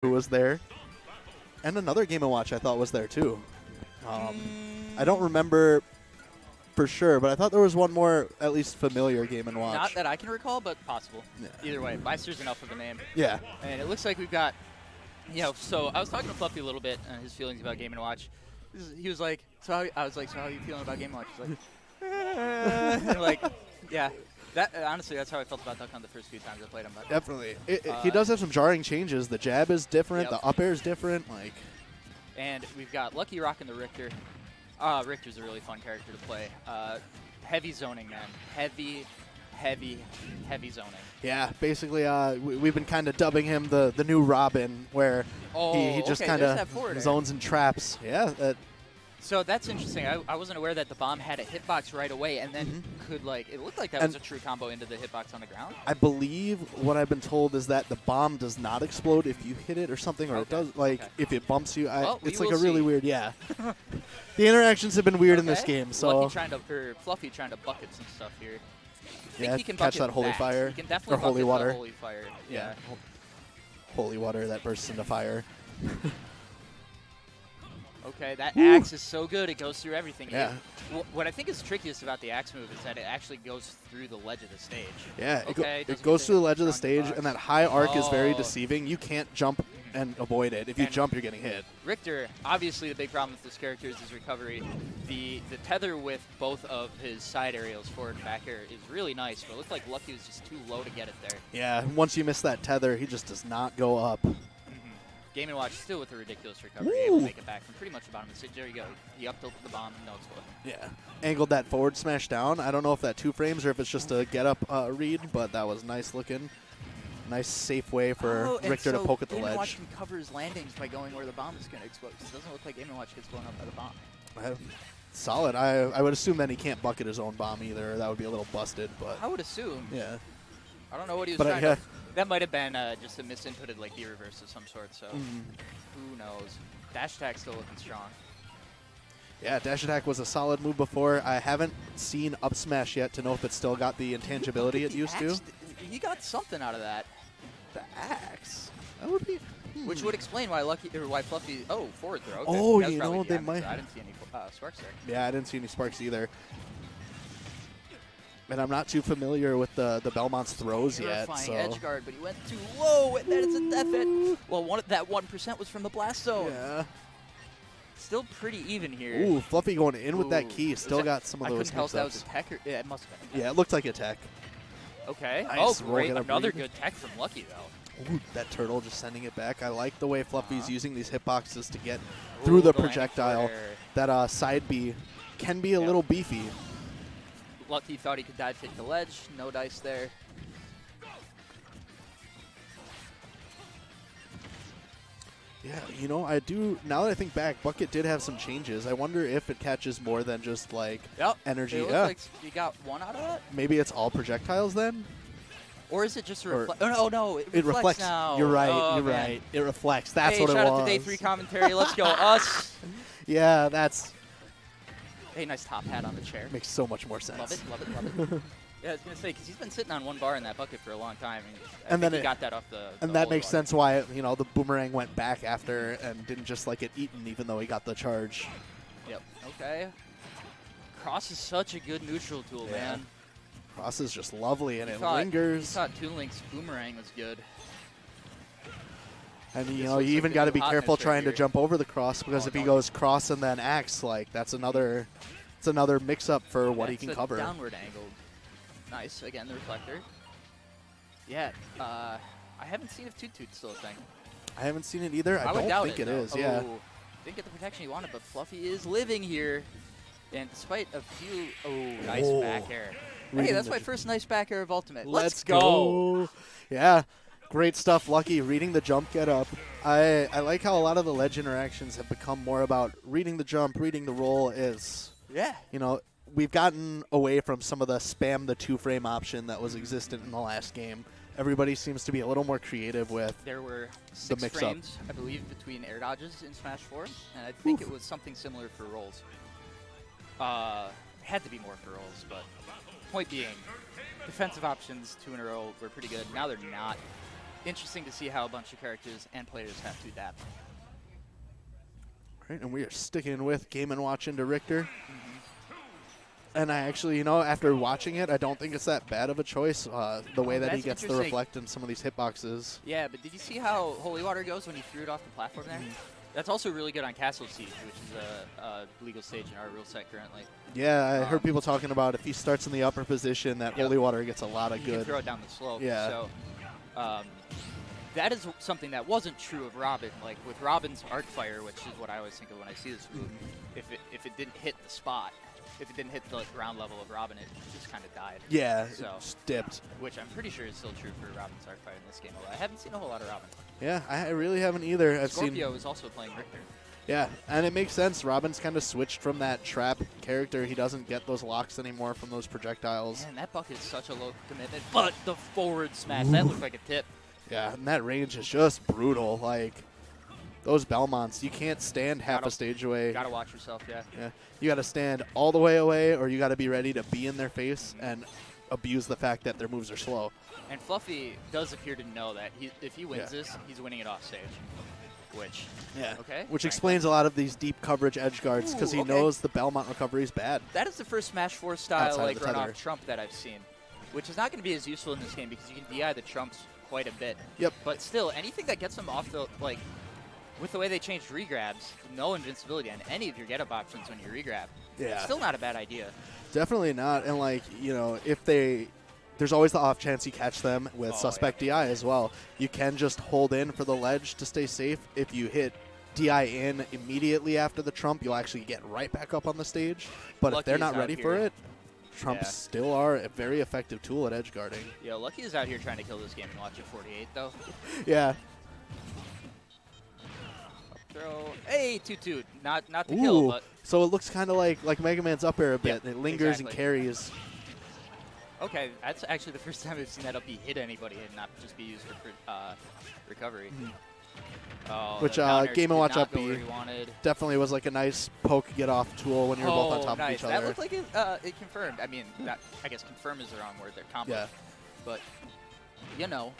who was there. And another Game & Watch I thought was there too. I don't remember for sure, but I thought there was one more at least familiar Game & Watch. Not that I can recall, but possible. Yeah. Either way, Meister's enough of a name. Yeah. And it looks like we've got, so I was talking to Fluffy a little bit, his feelings about Game & Watch. He was like, I was like, so how are you feeling about Game & Watch? He's like, and like, yeah. That honestly, that's how I felt about Duck Hunt the first few times I played him. But, Definitely. He does have some jarring changes. The jab is different. Yep. The up air is different. And we've got Lucky rocking the Richter. Richter's a really fun character to play. Heavy zoning, man. Heavy zoning. Yeah, basically, we've been kind of dubbing him the new Robin, where he just kind of zones and traps. Yeah. So that's interesting. I wasn't aware that the bomb had a hitbox right away, and then could it looked like that was a true combo into the hitbox on the ground. I believe what I've been told is that the bomb does not explode if you hit it or something, or it does, if it bumps you. It's like a really weird, The interactions have been weird in this game, so. Fluffy trying to bucket some stuff here. Yeah, he can catch that holy fire. He can definitely or holy water. Holy fire. Yeah. Holy water that bursts into fire. Okay, that axe is so good, it goes through everything. Yeah. What I think is trickiest about the axe move is that it actually goes through the ledge of the stage. Yeah, it goes through the ledge of the stage, and that high arc is very deceiving. You can't jump and avoid it. If you jump, you're getting hit. Richter, obviously the big problem with this character is his recovery. The tether with both of his side aerials, forward and back air, is really nice, but it looked like Lucky was just too low to get it there. Yeah, once you miss that tether, he just does not go up. Game & Watch still with a ridiculous recovery, able to make it back from pretty much the bottom of the stage. There you go. He up tilted the bomb, no explode. Yeah. Angled that forward smash down. I don't know if that 2 frames or if it's just a get up read, but that was nice looking. Nice safe way for Richter to poke at the ledge. Game & Watch can cover his landings by going where the bomb is going to explode. It doesn't look like Game & Watch gets blown up by the bomb. Solid. I would assume then he can't bucket his own bomb either. That would be a little busted, but. I would assume. Yeah. I don't know what he was trying to. That might have been just a misinputted D reverse of some sort, so who knows. Dash attack still looking strong. Yeah, dash attack was a solid move before. I haven't seen up smash yet to know if it still got the intangibility it used to. He got something out of that. The axe? That would be... Which would explain why Fluffy... Oh, forward throw. Okay. Oh, you know, they might... I didn't see any sparks there. Yeah, I didn't see any sparks either. And I'm not too familiar with the Belmont's throws yet. So. Edge guard, but he went too low, and that is a death hit. Well, that 1% was from the blast zone. Yeah. Still pretty even here. Ooh, Fluffy going in with that key. Still got some of those. I couldn't tell if that was a tech or... Yeah, it must have been. Yeah, it looked like a tech. Okay. Nice. Great. Another good tech from Lucky, though. Ooh, that turtle just sending it back. I like the way Fluffy's using these hitboxes to get through the projectile. That side B can be a little beefy. Lucky thought he could dive kick the ledge. No dice there. Yeah, you know, I do, now that I think back, Bucket did have some changes. I wonder if it catches more than just, energy. It looks like you got one out of that? Maybe it's all projectiles then? Or is it just a reflect? Oh, no, it reflects now. You're right, you're right. It reflects. That's what it was. Shout out to Day 3 commentary. Let's go, us. Yeah, that's... Hey, nice top hat on the chair. Makes so much more sense. Love it, love it, love it. Yeah, I was going to say, because he's been sitting on one bar in that bucket for a long time. And then he got that off the And that makes sense why, the boomerang went back after and didn't just, get eaten even though he got the charge. Yep. Okay. Cross is such a good neutral tool, man. Cross is just lovely, and it lingers. He thought Toon Link's boomerang was good. And, you even got to be careful trying to jump over the cross, because if he goes cross and then axe, that's another mix-up for what he can cover. Downward angled. Nice. Again, the reflector. Yeah. I haven't seen if Toot Toot's still a thing. I haven't seen it either. I don't think it is. Yeah. Didn't get the protection he wanted, but Fluffy is living here. And despite a few... Oh, nice back air. Hey, that's my first nice back air of Ultimate. Let's go. Yeah. Great stuff, Lucky. Reading the jump, get up. I like how a lot of the ledge interactions have become more about reading the jump, reading the roll is... Yeah. We've gotten away from some of the spam the 2-frame option that was existent in the last game. Everybody seems to be a little more creative with There were 6 frames, I believe, between air dodges in Smash 4, and I think it was something similar for rolls. Had to be more for rolls, but point being, defensive options 2 in a row were pretty good. Now they're not. interesting to see how a bunch of characters and players have to adapt. Right, and we are sticking with Game & Watch into Richter. And I actually, you know, after watching it, I don't think it's that bad of a choice, the way that he gets the reflect in some of these hitboxes. Yeah, but did you see how Holy Water goes when he threw it off the platform there? That's also really good on Castle Siege, which is a legal stage in our rule set currently. Yeah, I heard people talking about if he starts in the upper position, that Holy Water gets a lot of you good. Can throw it down the slope. Yeah. So that is something that wasn't true of Robin. Like with Robin's Arc Fire, which is what I always think of when I see this move, if it didn't hit the spot, if it didn't hit the ground level of Robin, it just kind of died. Yeah, so, it just dipped. Which I'm pretty sure is still true for Robin's Arc Fire in this game, although I haven't seen a whole lot of Robin. Yeah, I really haven't either. Scorpio is also playing Richter. Yeah, and it makes sense. Robin's kind of switched from that trap character. He doesn't get those locks anymore from those projectiles. Man, that bucket is such a low commitment, but the forward smash, that looked like a tip. Yeah, and that range is just brutal. Like, those Belmonts, you can't stand half a stage away. Gotta watch yourself, yeah. Yeah, you gotta stand all the way away, or you gotta be ready to be in their face and abuse the fact that their moves are slow. And Fluffy does appear to know that if he wins this, he's winning it off stage. Which explains a lot of these deep coverage edge guards, because he knows the Belmont recovery is bad. That is the first Smash 4 style like run off trump that I've seen, which is not going to be as useful in this game because you can DI the trumps quite a bit. Yep. But still, anything that gets them off the with the way they changed regrabs, no invincibility on any of your get-up options when you regrab. Yeah. Still not a bad idea. Definitely not. And like, you know, there's always the off chance you catch them with suspect DI as well. You can just hold in for the ledge to stay safe. If you hit DI in immediately after the trump, you'll actually get right back up on the stage. But if they're not ready for it, trumps still are a very effective tool at edge guarding. Yo, Lucky is out here trying to kill this game and watch it 48 though. Yeah. Throw. Hey, toot. Not the kill, but so it looks kind of like Mega Man's up air a bit. It lingers and carries. Okay, that's actually the first time I've seen that up B hit anybody and not just be used for recovery. Oh, which Game & Watch up B definitely was like a nice poke get off tool when you're both on top of each other. That looked like it confirmed. I mean, I guess confirm is the wrong word. They're combo. Yeah. But, you know,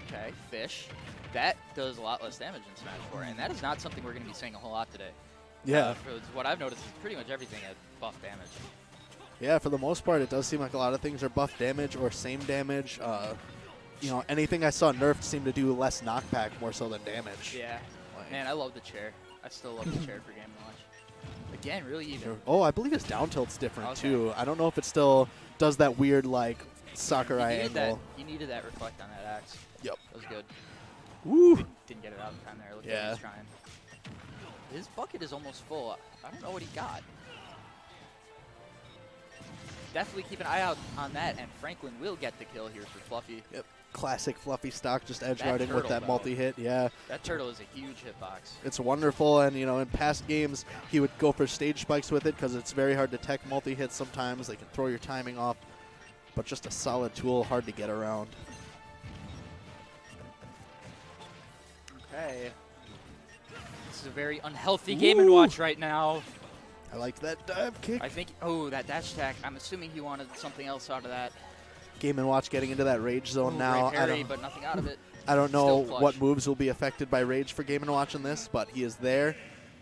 okay, fish. That does a lot less damage in Smash 4, and that is not something we're going to be saying a whole lot today. Yeah. What I've noticed is pretty much everything at buff damage. Yeah, for the most part, it does seem like a lot of things are buff damage or same damage. You know, anything I saw nerfed seemed to do less knockback more so than damage. Yeah. Man, I love the chair. I still love the chair for Game & Watch. Again, really even. Oh, I believe his down tilt's different too. I don't know if it still does that weird like Sakurai angle. You needed that reflect on that axe. Yep. That was good. Woo! Didn't get it out in time there. Look at he's trying. His bucket is almost full. I don't know what he got. Definitely keep an eye out on that, and Franklin will get the kill here for Fluffy. Yep. Classic Fluffy stock, just edge guarding with that multi-hit. Yeah. That turtle is a huge hitbox. It's wonderful, and you know, in past games, he would go for stage spikes with it because it's very hard to tech multi-hits sometimes. They can throw your timing off, but just a solid tool, hard to get around. Okay. This is a very unhealthy Game & Watch right now. I like that dive kick. I think, that dash attack, I'm assuming he wanted something else out of that. Game & Watch getting into that rage zone now. Parry, but nothing out of it. I don't know what moves will be affected by rage for Game & Watch in this, but he is there.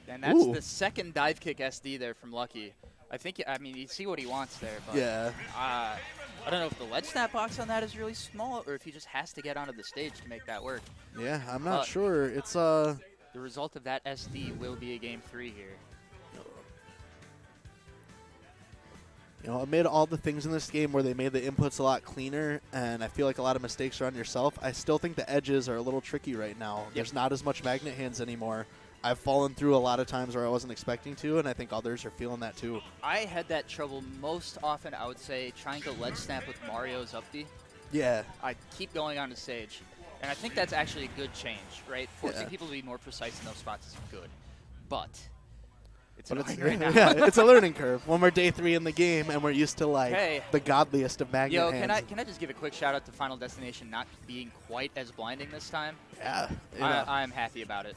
And that's the second dive kick SD there from Lucky. I mean, you see what he wants there, but I don't know if the ledge snap box on that is really small or if he just has to get onto the stage to make that work. Yeah, I'm not sure. It's the result of that SD will be a game 3 here. You know, amid all the things in this game where they made the inputs a lot cleaner, and I feel like a lot of mistakes are on yourself, I still think the edges are a little tricky right now. Yep. There's not as much magnet hands anymore. I've fallen through a lot of times where I wasn't expecting to, and I think others are feeling that too. I had that trouble most often, I would say, trying to ledge snap with Mario's up D. Yeah. I keep going on the stage. And I think that's actually a good change, right? Forcing people to be more precise in those spots is good. But it's annoying right now. Yeah, it's a learning curve. When we're day 3 in the game and we're used to like the godliest of magnet hands. Can I just give a quick shout out to Final Destination not being quite as blinding this time? Yeah. I'm happy about it.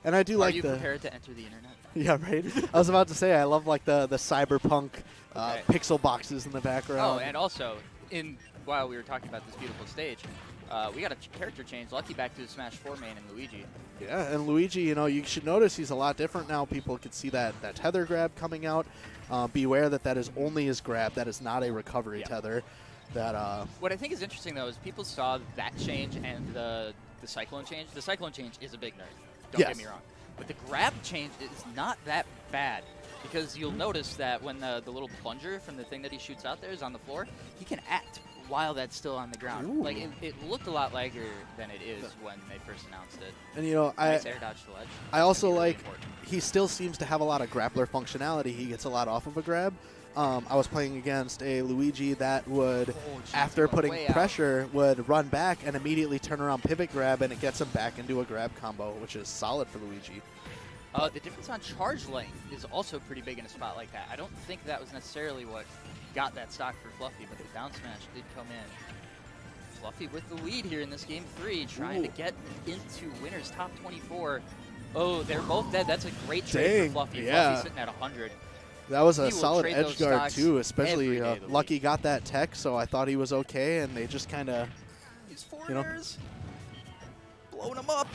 And I do like the... Are you prepared to enter the internet? Yeah, right. I was about to say, I love like the cyberpunk pixel boxes in the background. Oh, and also, while we were talking about this beautiful stage, We got a character change. Lucky back to the Smash 4 main and Luigi. Yeah, and Luigi, you know, you should notice he's a lot different now. People could see that tether grab coming out. Beware that is only his grab. That is not a recovery tether. That What I think is interesting, though, is people saw that change and the Cyclone change. The Cyclone change is a big nerf. Don't get me wrong. But the grab change is not that bad. Because you'll notice that when the little plunger from the thing that he shoots out there is on the floor, he can act while that's still on the ground. Ooh. Like, it looked a lot lagger than it is when they first announced it. And, you know, nice air dodge to ledge. I also really like, important. he still seems to have a lot of grappler functionality. He gets a lot off of a grab. I was playing against a Luigi that would, after putting pressure, would run back and immediately turn around pivot grab, and it gets him back into a grab combo, which is solid for Luigi. The difference on charge length is also pretty big in a spot like that. I don't think that was necessarily what got that stock for Fluffy, but the down smash did come in. Fluffy with the lead here in this game 3, trying to get into winner's top 24. Oh, they're both dead. That's a great trade for Fluffy. Fluffy's sitting at 100. That was a solid edge guard, too, especially day Lucky got that tech, so I thought he was okay, and they just kind of, These foreigners blowing him up.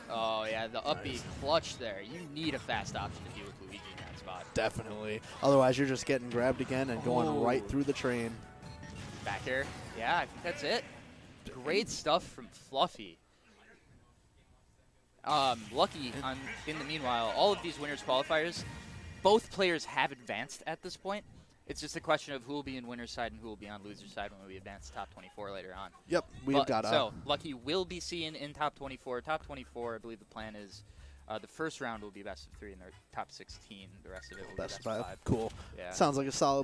Oh, yeah, the up B clutch there. You need a fast option to deal with Luigi in that spot. Definitely. Otherwise, you're just getting grabbed again and going right through the train. Back air. Yeah, I think that's it. Great stuff from Fluffy. Lucky, in the meanwhile, all of these winners qualifiers, both players have advanced at this point. It's just a question of who will be in winner's side and who will be on loser's side when we advance to top 24 later on. Yep, we've got So, Lucky will be seen in top 24. Top 24, I believe the plan is the first round will be best of 3 and the top 16. The rest of it will be best of 5. Cool. Yeah. Sounds like a solid